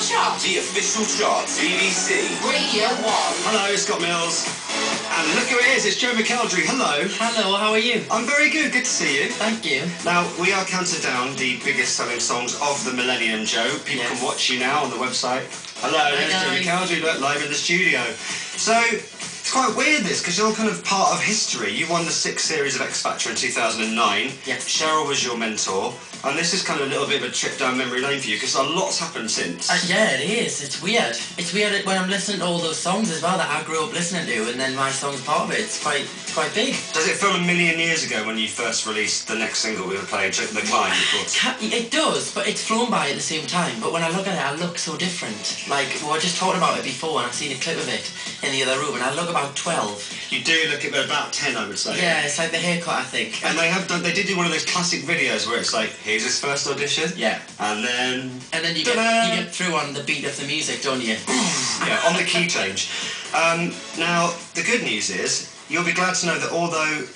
chart. The official chart, BBC. Radio 1. Hello, Scott Mills. And look who it is, it's Joe McElderry. Hello. Hello, how are you? I'm very good, good to see you. Thank you. Now, we are counting down the biggest selling songs of the millennium, Joe. People can watch you now on the website. Hello, there's Joe McElderry, look, live in the studio. So, it's quite weird this, because you're kind of part of history. You won the 6th series of X Factor in 2009. Yes. Cheryl was your mentor. And this is kind of a little bit of a trip down memory lane for you, because a lot's happened since. Yeah, it is. It's weird. It's weird when I'm listening to all those songs as well that I grew up listening to, and then my song's part of it. It's quite big. Does it feel a million years ago when you first released the next single we were playing, The Climb, of course? It does, but it's flown by at the same time. But when I look at it, I look so different. Like, we were just talking about it before, and I've seen a clip of it in the other room, and I look about 12. You do look about 10, I would say. Yeah, it's like the haircut, I think. And they did do one of those classic videos where it's like, here's his first audition. Yeah. And then you get through on the beat of the music, don't you? Yeah, on the key change. Now, the good news is, you'll be glad to know that although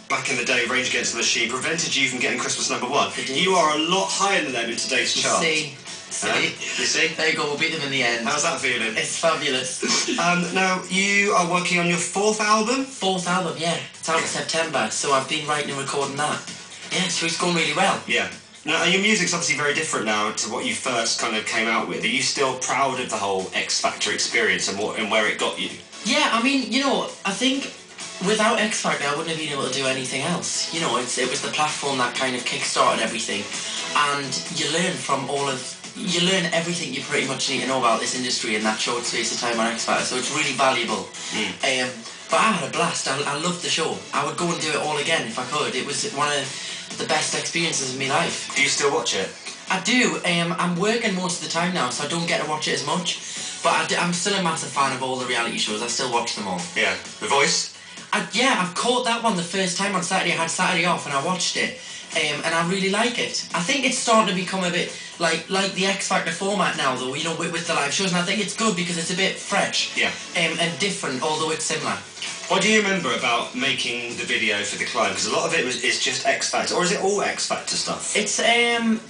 back in the day Rage Against the Machine prevented you from getting Christmas #1, you are a lot higher than them in today's chart. See? You see? There you go, we'll beat them in the end. How's that feeling? It's fabulous. Now, you are working on your 4th album? 4th album, yeah. It's out in September, so I've been writing and recording that. Yeah, so it's going really well. Yeah. Now, your music's obviously very different now to what you first kind of came out with. Are you still proud of the whole X Factor experience and where it got you? Yeah, I mean, you know, I think without X Factor, I wouldn't have been able to do anything else. You know, it was the platform that kind of kick-started everything. And you learn everything you pretty much need to know about this industry in that short space of time on X Factor, so it's really valuable. But I had a blast. I loved the show. I would go and do it all again if I could. It was one of the best experiences of my life. Do you still watch it? I do. I'm working most of the time now, so I don't get to watch it as much. But I'm still a massive fan of all the reality shows. I still watch them all. Yeah. The Voice? Yeah, I've caught that one the first time on Saturday. I had Saturday off and I watched it. And I really like it. I think it's starting to become a bit like the X Factor format now, though, you know, with the live shows. And I think it's good because it's a bit fresh. Yeah. And different, although it's similar. What do you remember about making the video for The Climb? Because a lot of it is just X Factor, or is it all X Factor stuff? It's,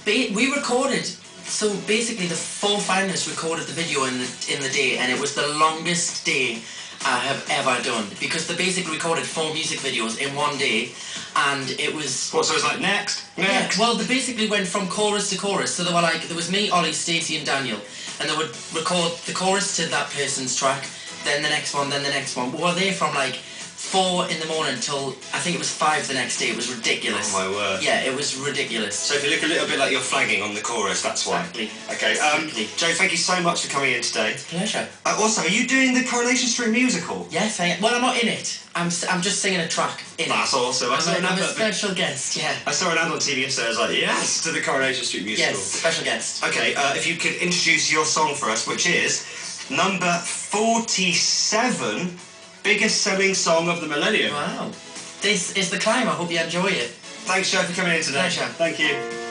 we recorded, so basically the 4 finalists recorded the video in the day, and it was the longest day I have ever done, because they basically recorded 4 music videos in one day, and it was... What, so it was like next? Yeah, well, they basically went from chorus to chorus, so they were like, there was me, Ollie, Stacey and Daniel, and they would record the chorus to that person's track, then the next one, then the next one. We were there from like 4 in the morning till I think it was 5 the next day. It was ridiculous. Oh my word. Yeah, it was ridiculous. So if you look a little bit like you're flagging on the chorus, that's why. Exactly. Okay, Exactly. Joe, thank you so much for coming in today. It's a pleasure. Also, are you doing the Coronation Street musical? Yes, well, I'm not in it. I'm just singing a track in That's it. awesome. I'm a special guest, yeah. I saw an ad on TV yesterday, I was like, yes, to the Coronation Street musical. Yes, special guest. Okay, if you could introduce your song for us, which is number 47, biggest selling song of the millennium. Wow. This is The Climb. I hope you enjoy it. Thanks, Joe, for coming in today. Pleasure. Thank you.